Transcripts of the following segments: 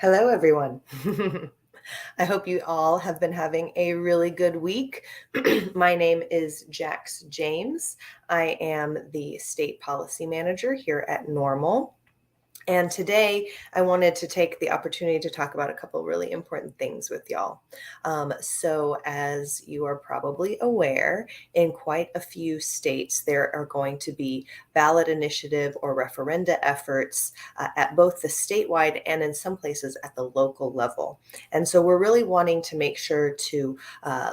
Hello, everyone. I hope you all have been having a really good week. My name is Jax James. I am the state policy manager here at NORML. And today I wanted to take the opportunity to talk about a couple really important things with y'all. So, as you are probably aware, in quite a few states, there are going to be ballot initiative or referenda efforts at both the statewide and in some places at the local level. And so, we're really wanting to make sure to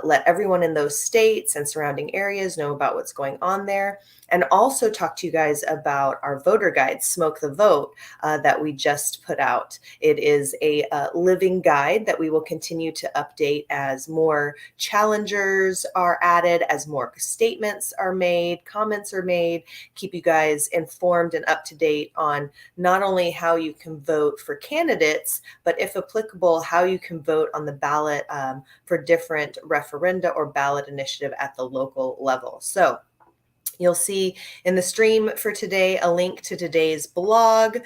let everyone in those states and surrounding areas know about what's going on there, and also talk to you guys about our voter guide, Smoke the Vote, that we just put out. It is a living guide that we will continue to update as more challengers are added, as more statements are made, comments are made, keep you guys informed and up to date on not only how you can vote for candidates, but if applicable, how you can vote on the ballot for different referenda or ballot initiative at the local level. So, you'll see in the stream for today a link to today's blog,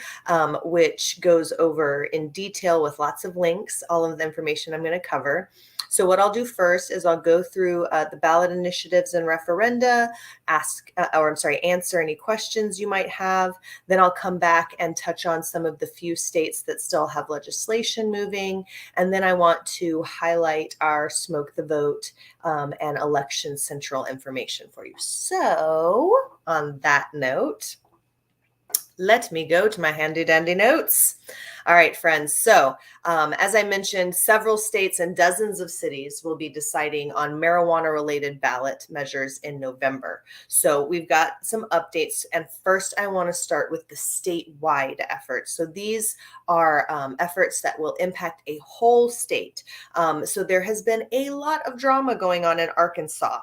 which goes over in detail with lots of links, all of the information I'm going to cover. So what I'll do first is I'll go through the ballot initiatives and referenda, answer any questions you might have. Then I'll come back and touch on some of the few states that still have legislation moving. And then I want to highlight our Smoke the Vote and Election Central information for you. So on that note, let me go to my handy dandy notes. All right, friends. So, as I mentioned, several states and dozens of cities will be deciding on marijuana-related ballot measures in November. So, we've got some updates. And first, I want to start with the statewide efforts. So, these are efforts that will impact a whole state. So, there has been a lot of drama going on in Arkansas.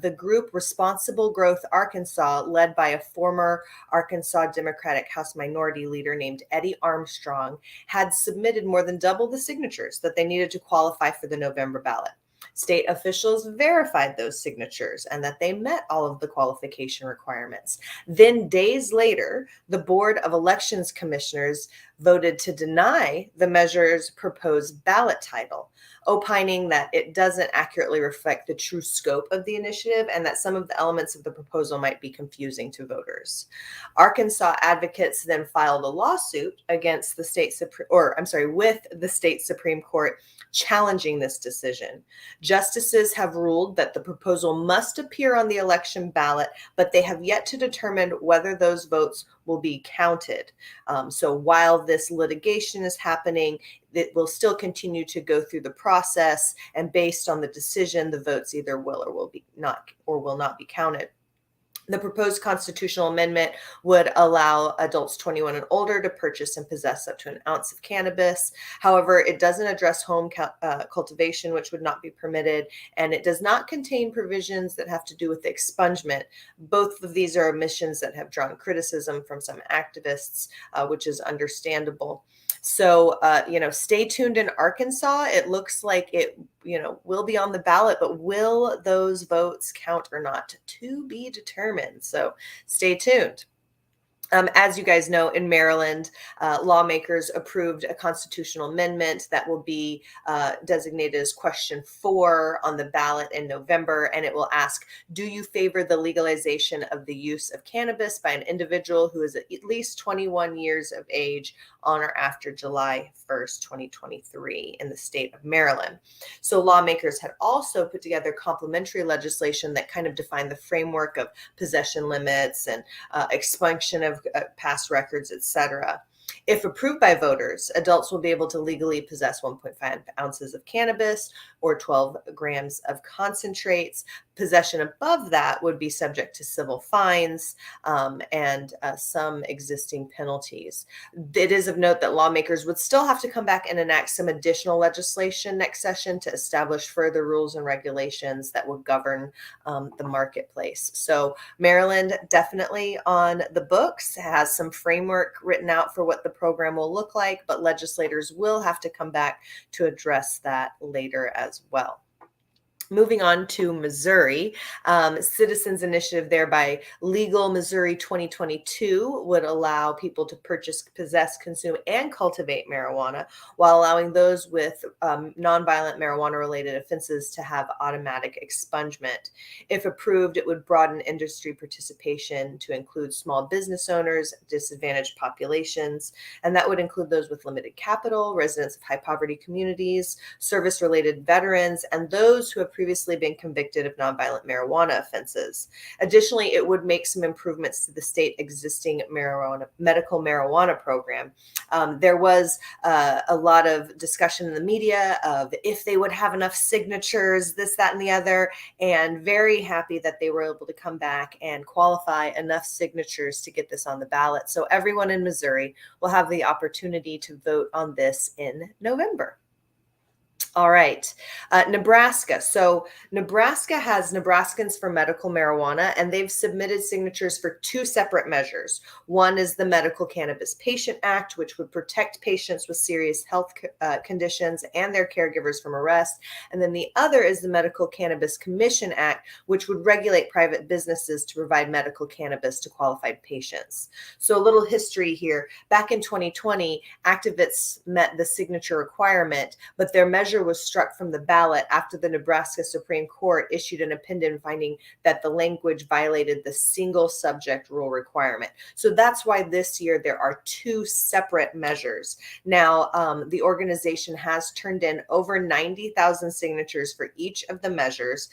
The group Responsible Growth Arkansas, led by a former Arkansas Democratic House Minority Leader named Eddie Armstrong, had submitted more than double the signatures that they needed to qualify for the November ballot. State officials verified those signatures and that they met all of the qualification requirements. Then, days later, the Board of Elections Commissioners voted to deny the measure's proposed ballot title, opining that it doesn't accurately reflect the true scope of the initiative and that some of the elements of the proposal might be confusing to voters. Arkansas advocates then filed a lawsuit against the with the state Supreme Court, challenging this decision. Justices have ruled that the proposal must appear on the election ballot, but they have yet to determine whether those votes will be counted. So while this litigation is happening, it will still continue to go through the process, and based on the decision, the votes either will not be counted. The proposed constitutional amendment would allow adults 21 and older to purchase and possess up to an ounce of cannabis. However, it doesn't address home cultivation, which would not be permitted, and it does not contain provisions that have to do with expungement. Both of these are omissions that have drawn criticism from some activists, which is understandable. So, stay tuned in Arkansas. It looks like it, will be on the ballot, but will those votes count or not? To be determined. So stay tuned. As you guys know, in Maryland, lawmakers approved a constitutional amendment that will be designated as question 4 on the ballot in November, and it will ask, do you favor the legalization of the use of cannabis by an individual who is at least 21 years of age on or after July 1st, 2023 in the state of Maryland? So lawmakers had also put together complementary legislation that kind of defined the framework of possession limits and expunction of past records, etc. If approved by voters, adults will be able to legally possess 1.5 ounces of cannabis or 12 grams of concentrates. Possession above that would be subject to civil fines and some existing penalties. It is of note that lawmakers would still have to come back and enact some additional legislation next session to establish further rules and regulations that will govern the marketplace. So Maryland definitely on the books, has some framework written out for what the program will look like, but legislators will have to come back to address that later as well. Moving on to Missouri, Citizens Initiative there by Legal Missouri 2022 would allow people to purchase, possess, consume, and cultivate marijuana while allowing those with nonviolent marijuana-related offenses to have automatic expungement. If approved, it would broaden industry participation to include small business owners, disadvantaged populations, and that would include those with limited capital, residents of high-poverty communities, service-related veterans, and those who have previously been convicted of nonviolent marijuana offenses. Additionally, it would make some improvements to the state existing medical marijuana program. There was a lot of discussion in the media of if they would have enough signatures, this, that, and the other, and very happy that they were able to come back and qualify enough signatures to get this on the ballot. So everyone in Missouri will have the opportunity to vote on this in November. All right, Nebraska. So Nebraska has Nebraskans for Medical Marijuana, and they've submitted signatures for two separate measures. One is the Medical Cannabis Patient Act, which would protect patients with serious health conditions and their caregivers from arrest. And then the other is the Medical Cannabis Commission Act, which would regulate private businesses to provide medical cannabis to qualified patients. So a little history here. Back in 2020, activists met the signature requirement, but their measure was struck from the ballot after the Nebraska Supreme Court issued an opinion finding that the language violated the single subject rule requirement. So that's why this year there are two separate measures. Now, the organization has turned in over 90,000 signatures for each of the measures.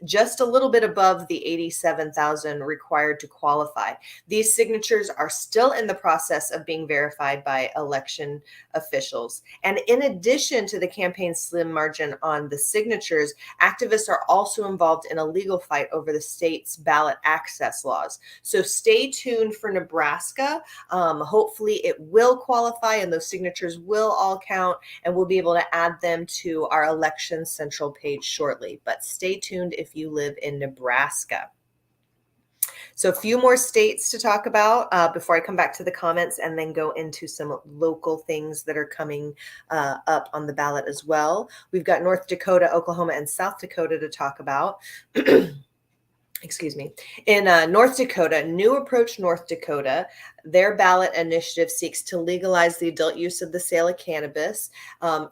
Just a little bit above the 87,000 required to qualify. These signatures are still in the process of being verified by election officials. And in addition to the campaign slim margin on the signatures, activists are also involved in a legal fight over the state's ballot access laws. So stay tuned for Nebraska. Hopefully it will qualify and those signatures will all count, and we'll be able to add them to our Election Central page shortly. But stay tuned if you live in Nebraska. So a few more states to talk about before I come back to the comments and then go into some local things that are coming up on the ballot as well. We've got North Dakota, Oklahoma, and South Dakota to talk about. Excuse me. In North Dakota, New Approach North Dakota, their ballot initiative seeks to legalize the adult use of the sale of cannabis.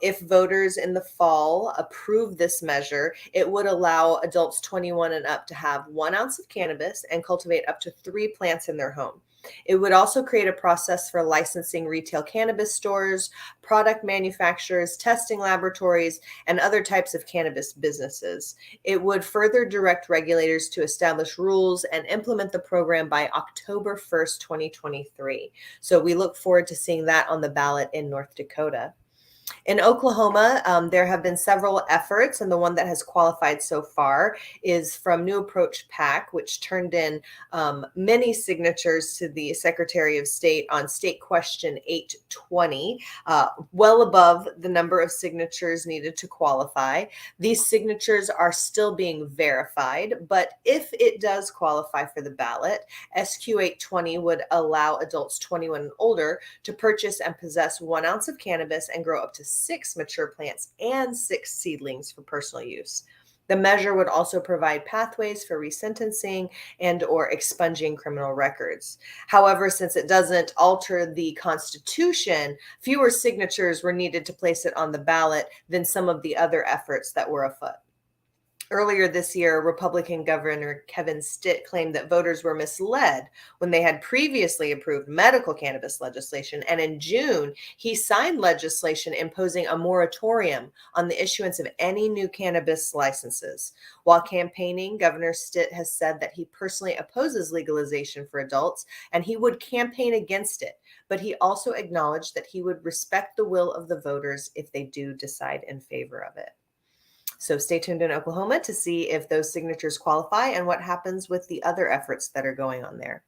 If voters in the fall approve this measure, it would allow adults 21 and up to have 1 ounce of cannabis and cultivate up to 3 plants in their home. It would also create a process for licensing retail cannabis stores, product manufacturers, testing laboratories, and other types of cannabis businesses. It would further direct regulators to establish rules and implement the program by October 1st, 2023. So we look forward to seeing that on the ballot in North Dakota. In Oklahoma, there have been several efforts, and the one that has qualified so far is from New Approach PAC, which turned in many signatures to the Secretary of State on State Question 820, well above the number of signatures needed to qualify. These signatures are still being verified, but if it does qualify for the ballot, SQ 820 would allow adults 21 and older to purchase and possess 1 ounce of cannabis and grow up to 6 mature plants and 6 seedlings for personal use. The measure would also provide pathways for resentencing and or expunging criminal records. However, since it doesn't alter the Constitution, fewer signatures were needed to place it on the ballot than some of the other efforts that were afoot. Earlier this year, Republican Governor Kevin Stitt claimed that voters were misled when they had previously approved medical cannabis legislation. And in June, he signed legislation imposing a moratorium on the issuance of any new cannabis licenses. While campaigning, Governor Stitt has said that he personally opposes legalization for adults and he would campaign against it. But he also acknowledged that he would respect the will of the voters if they do decide in favor of it. So stay tuned in Oklahoma to see if those signatures qualify and what happens with the other efforts that are going on there.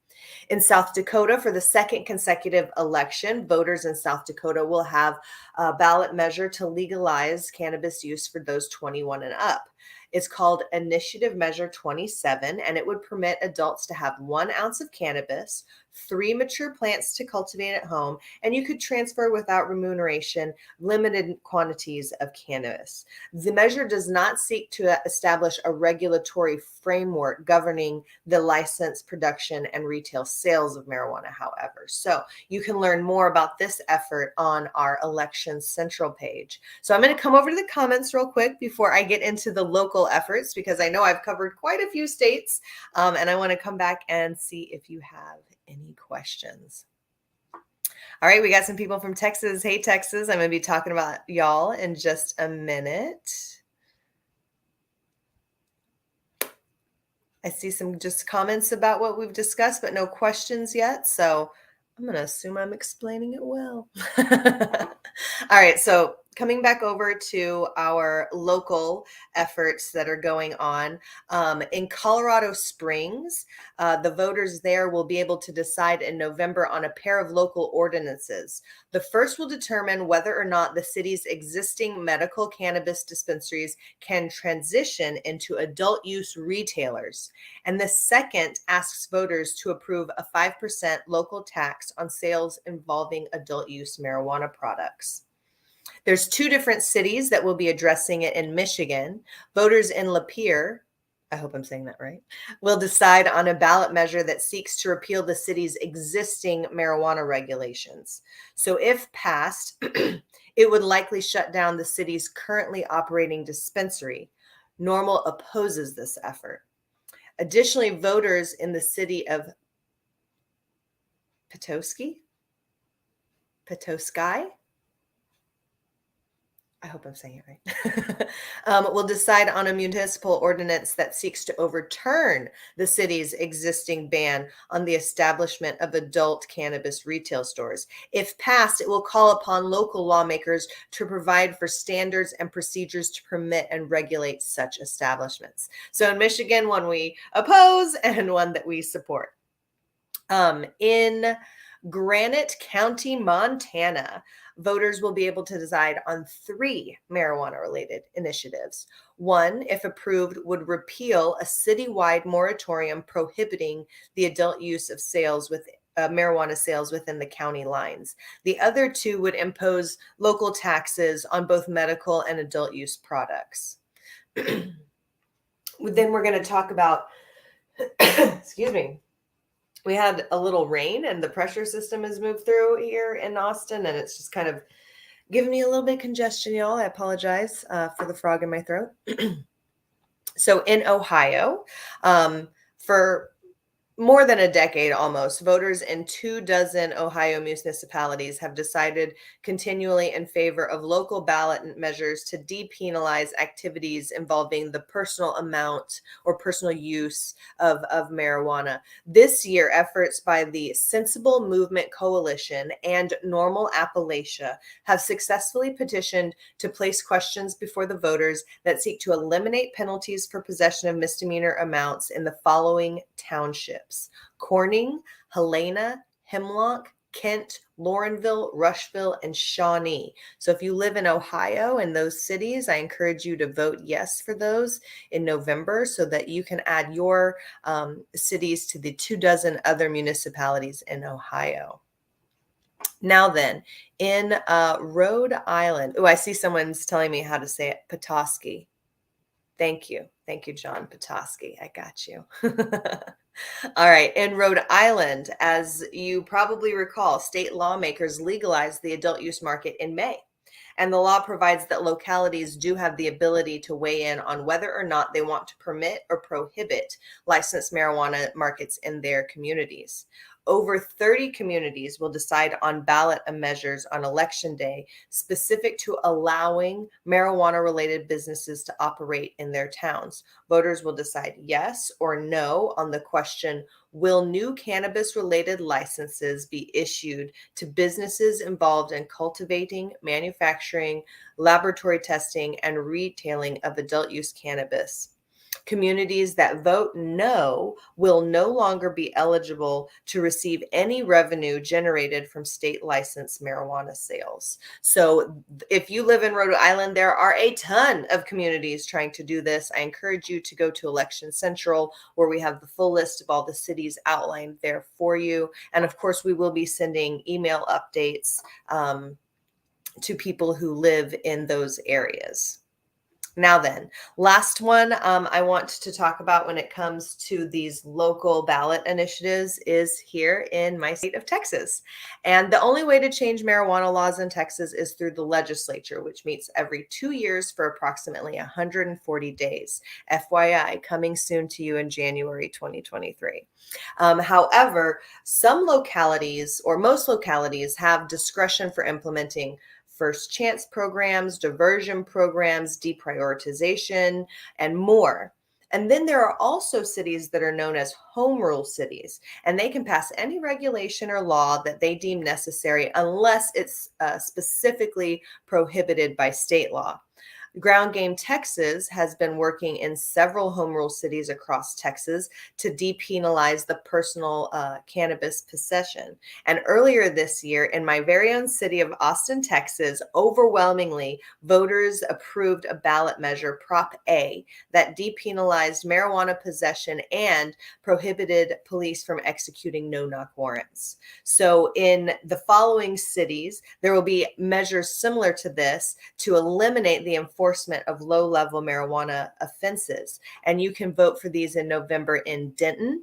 In South Dakota, for the second consecutive election, voters in South Dakota will have a ballot measure to legalize cannabis use for those 21 and up. It's called Initiative Measure 27, and it would permit adults to have 1 ounce of cannabis, 3 mature plants to cultivate at home, and you could transfer without remuneration limited quantities of cannabis. The measure does not seek to establish a regulatory framework governing the license, production, and retail sales of marijuana, however. So you can learn more about this effort on our Elections Central page. So I'm going to come over to the comments real quick before I get into the local efforts, because I know I've covered quite a few states, and I want to come back and see if you have any questions. All right, we got some people from Texas. Hey, Texas, I'm going to be talking about y'all in just a minute. I see some just comments about what we've discussed, but no questions yet. So I'm going to assume I'm explaining it well. All right, so coming back over to our local efforts that are going on. In Colorado Springs, the voters there will be able to decide in November on a pair of local ordinances. The first will determine whether or not the city's existing medical cannabis dispensaries can transition into adult use retailers. And the second asks voters to approve a 5% local tax on sales involving adult use marijuana products. There's 2 different cities that will be addressing it in Michigan. Voters in Lapeer, I hope I'm saying that right, will decide on a ballot measure that seeks to repeal the city's existing marijuana regulations. So if passed, it would likely shut down the city's currently operating dispensary. NORML opposes this effort. Additionally, voters in the city of Petoskey, I hope I'm saying it right, will decide on a municipal ordinance that seeks to overturn the city's existing ban on the establishment of adult cannabis retail stores. If passed, it will call upon local lawmakers to provide for standards and procedures to permit and regulate such establishments. So in Michigan, one we oppose and one that we support. In Granite County, Montana, voters will be able to decide on 3 marijuana-related initiatives. One, if approved, would repeal a citywide moratorium prohibiting the adult use of sales with marijuana sales within the county lines. The other 2 would impose local taxes on both medical and adult use products. Then we're going to talk about, excuse me, we had a little rain and the pressure system has moved through here in Austin, and it's just kind of giving me a little bit of congestion, y'all. I apologize for the frog in my throat. So in Ohio, for more than a decade almost, voters in 24 Ohio municipalities have decided continually in favor of local ballot measures to depenalize activities involving the personal amount or personal use of marijuana. This year, efforts by the Sensible Movement Coalition and NORML Appalachia have successfully petitioned to place questions before the voters that seek to eliminate penalties for possession of misdemeanor amounts in the following townships: Corning, Helena, Hemlock, Kent, Laurenville, Rushville, and Shawnee. So if you live in Ohio and those cities, I encourage you to vote yes for those in November so that you can add your cities to the 24 other municipalities in Ohio. Now then, in Rhode Island, I see someone's telling me how to say it, Petoskey. Thank you. Thank you, John. Petoskey. I got you. All right. In Rhode Island, as you probably recall, state lawmakers legalized the adult use market in May. And the law provides that localities do have the ability to weigh in on whether or not they want to permit or prohibit licensed marijuana markets in their communities. Over 30 communities will decide on ballot measures on Election Day specific to allowing marijuana-related businesses to operate in their towns. Voters will decide yes or no on the question, will new cannabis-related licenses be issued to businesses involved in cultivating, manufacturing, laboratory testing, and retailing of adult-use cannabis? Communities that vote no will no longer be eligible to receive any revenue generated from state licensed marijuana sales. So if you live in Rhode Island, there are a ton of communities trying to do this. I encourage you to go to Election Central, where we have the full list of all the cities outlined there for you. And of course, we will be sending email updates to people who live in those areas. Now then, last one I want to talk about when it comes to these local ballot initiatives is here in my state of Texas. And the only way to change marijuana laws in Texas is through the legislature, which meets every 2 years for approximately 140 days. FYI, coming soon to you in January 2023. However, some localities, or most localities, have discretion for implementing first chance programs, diversion programs, deprioritization, and more. And then there are also cities that are known as home rule cities, and they can pass any regulation or law that they deem necessary unless it's specifically prohibited by state law. Ground Game Texas has been working in several home rule cities across Texas to depenalize the personal cannabis possession. And earlier this year, in my very own city of Austin, Texas, overwhelmingly, voters approved a ballot measure, Prop A, that depenalized marijuana possession and prohibited police from executing no-knock warrants. So in the following cities, there will be measures similar to this to eliminate the enforcement of low-level marijuana offenses. And you can vote for these in November in Denton,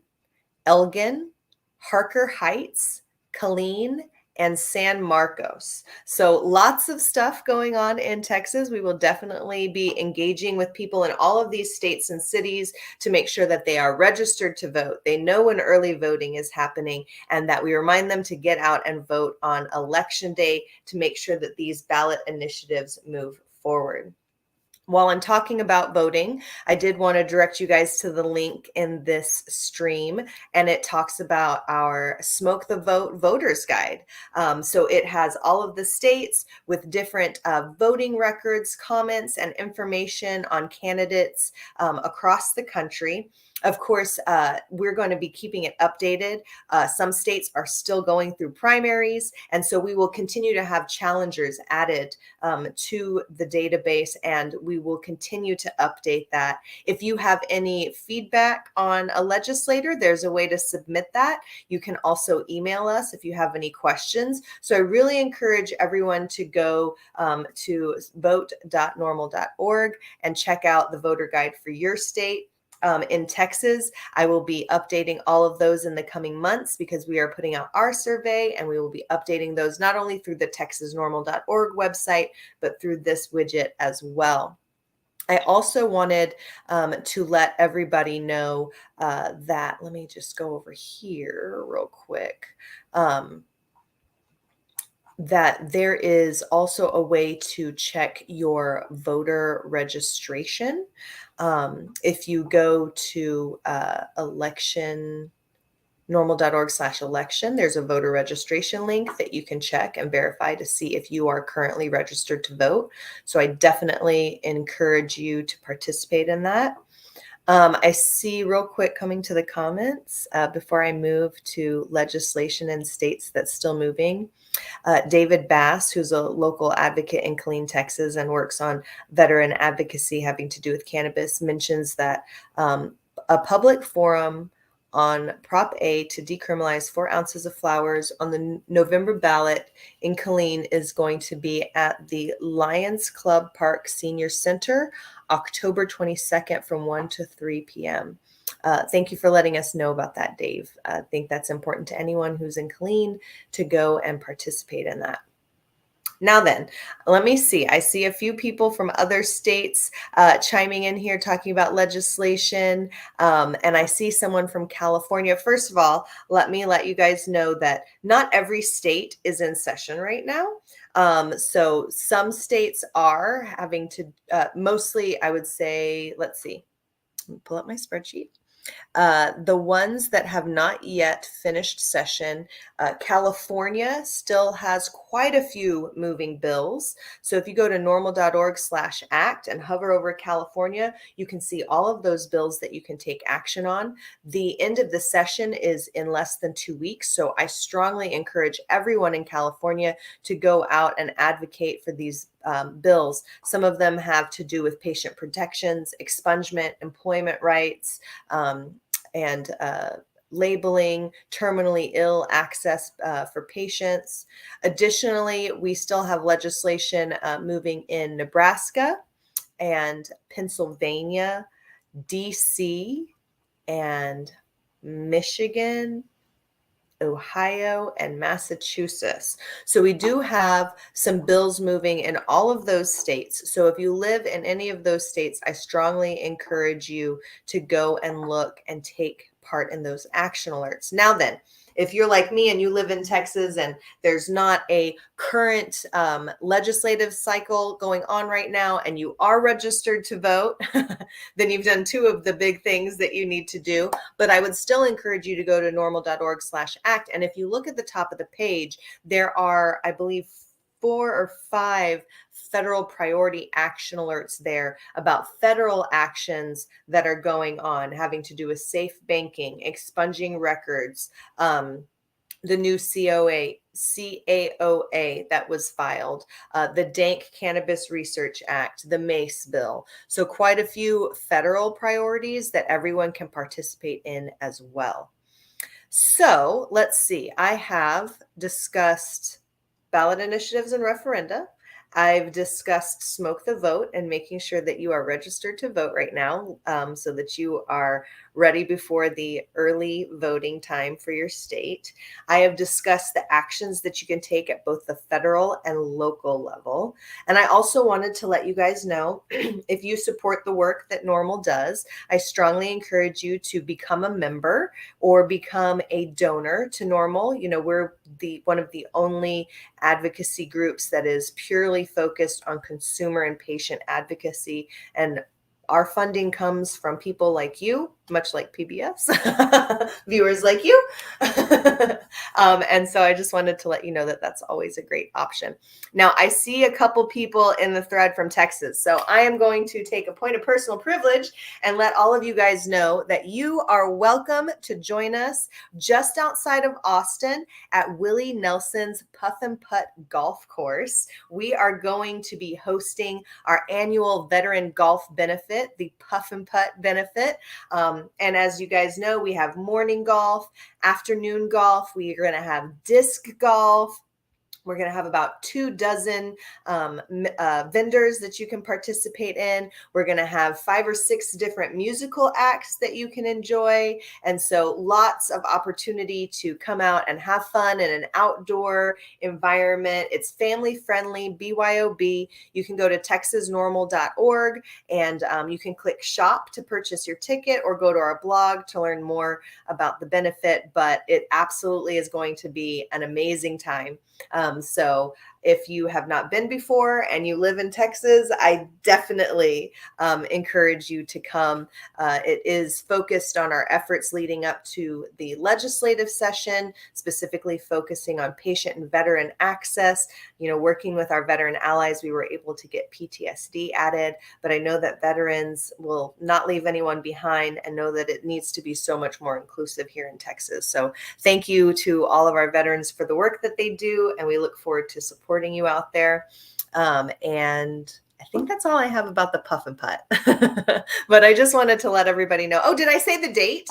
Elgin, Harker Heights, Killeen, and San Marcos. So lots of stuff going on in Texas. We will definitely be engaging with people in all of these states and cities to make sure that they are registered to vote. They know when early voting is happening, and that we remind them to get out and vote on election day to make sure that these ballot initiatives move forward. While I'm talking about voting, I did want to direct you guys to the link in this stream, and it talks about our Smoke the Vote Voters Guide. So it has all of the states with different voting records, comments, and information on candidates across the country. Of course, we're going to be keeping it updated. Some states are still going through primaries, and so we will continue to have challengers added to the database, and we will continue to update that. If you have any feedback on a legislator, there's a way to submit that. You can also email us if you have any questions. So I really encourage everyone to go to vote.norml.org and check out the voter guide for your state. In Texas, I will be updating all of those in the coming months because we are putting out our survey, and we will be updating those not only through the texasnormal.org website, but through this widget as well. I also wanted to let everybody know that, let me just go over here real quick. That there is also a way to check your voter registration. If you go to electionnormal.org/election, there's a voter registration link that you can check and verify to see if you are currently registered to vote. So I definitely encourage you to participate in that. I see real quick coming to the comments before I move to legislation in states that's still moving. David Bass, who's a local advocate in Killeen, Texas, and works on veteran advocacy having to do with cannabis, mentions that a public forum on Prop A to decriminalize 4 ounces of flowers on the November ballot in Killeen is going to be at the Lions Club Park Senior Center, October 22nd from 1 to 3 p.m. Thank you for letting us know about that, Dave. I think that's important to anyone who's in Killeen to go and participate in that. Now then, let me see. I see a few people from other states chiming in here talking about legislation, and I see someone from California. First of all, let me let you guys know that not every state is in session right now. So some states are having to, mostly I would say, let's see, let me pull up my spreadsheet. The ones that have not yet finished session, California still has quite a few moving bills. So if you go to normal.org/act and hover over California, you can see all of those bills that you can take action on. The end of the session is in less than 2 weeks. So I strongly encourage everyone in California to go out and advocate for these bills. Some of them have to do with patient protections, expungement, employment rights, and labeling, terminally ill access for patients. Additionally, we still have legislation moving in Nebraska and Pennsylvania, DC, and Michigan, Ohio, and Massachusetts. So we do have some bills moving in all of those states. So if you live in any of those states, I strongly encourage you to go and look and take part in those action alerts. Now then, if you're like me and you live in Texas and there's not a current legislative cycle going on right now and you are registered to vote, then you've done two of the big things that you need to do. But I would still encourage you to go to normal.org/act. And if you look at the top of the page, there are, I believe, 4 or 5 federal priority action alerts there about federal actions that are going on, having to do with safe banking, expunging records, the new CAOA that was filed, the Dank Cannabis Research Act, the MACE bill. So quite a few federal priorities that everyone can participate in as well. So let's see. I have discussed ballot initiatives and referenda. I've discussed smoke the vote and making sure that you are registered to vote right now, so that you are ready before the early voting time for your state. I have discussed the actions that you can take at both the federal and local level. And I also wanted to let you guys know, if you support the work that NORML does, I strongly encourage you to become a member or become a donor to NORML. You know, we're one of the only advocacy groups that is purely focused on consumer and patient advocacy, and our funding comes from people like you, much like PBS, viewers like you. And so I just wanted to let you know that that's always a great option. Now, I see a couple people in the thread from Texas. So I am going to take a point of personal privilege and let all of you guys know that you are welcome to join us just outside of Austin at Willie Nelson's Puff and Putt Golf Course. We are going to be hosting our annual veteran golf benefit, the Puff and Putt benefit. And as you guys know, we have morning golf, afternoon golf. We are going to have disc golf. We're going to have about 24 vendors that you can participate in. We're going to have 5 or 6 different musical acts that you can enjoy. And so lots of opportunity to come out and have fun in an outdoor environment. It's family friendly, BYOB. You can go to texasnormal.org and you can click shop to purchase your ticket or go to our blog to learn more about the benefit. But it absolutely is going to be an amazing time. So if you have not been before and you live in Texas, I definitely encourage you to come. It is focused on our efforts leading up to the legislative session, specifically focusing on patient and veteran access. You know, working with our veteran allies, we were able to get PTSD added, but I know that veterans will not leave anyone behind and know that it needs to be so much more inclusive here in Texas. So thank you to all of our veterans for the work that they do, and we look forward to supporting you out there. And I think that's all I have about the Puff and Putt. But I just wanted to let everybody know. Oh, did I say the date?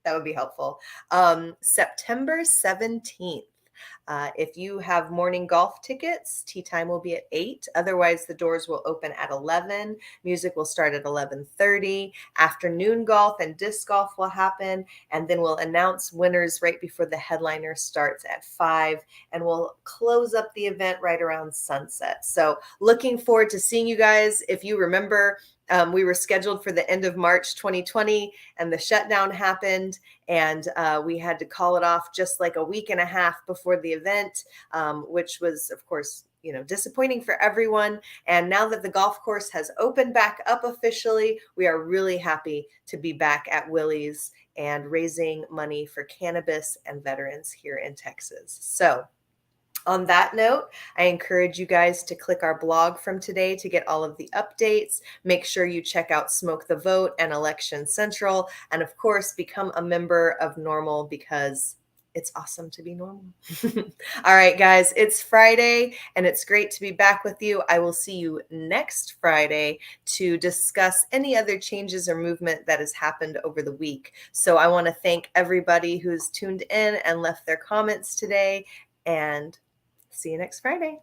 That would be helpful. September 17th. If you have morning golf tickets, tea time will be at 8. Otherwise, the doors will open at 11. Music will start at 11:30. Afternoon golf and disc golf will happen. And then we'll announce winners right before the headliner starts at 5. And we'll close up the event right around sunset. So looking forward to seeing you guys. If you remember, we were scheduled for the end of March 2020 and the shutdown happened, and we had to call it off just like a week and a half before the event, which was, of course, disappointing for everyone. And now that the golf course has opened back up officially, we are really happy to be back at Willie's and raising money for cannabis and veterans here in Texas. So on that note, I encourage you guys to click our blog from today to get all of the updates. Make sure you check out Smoke the Vote and Election Central. And of course, become a member of NORML because it's awesome to be normal. All right, guys, it's Friday and it's great to be back with you. I will see you next Friday to discuss any other changes or movement that has happened over the week. So I want to thank everybody who's tuned in and left their comments today, and see you next Friday.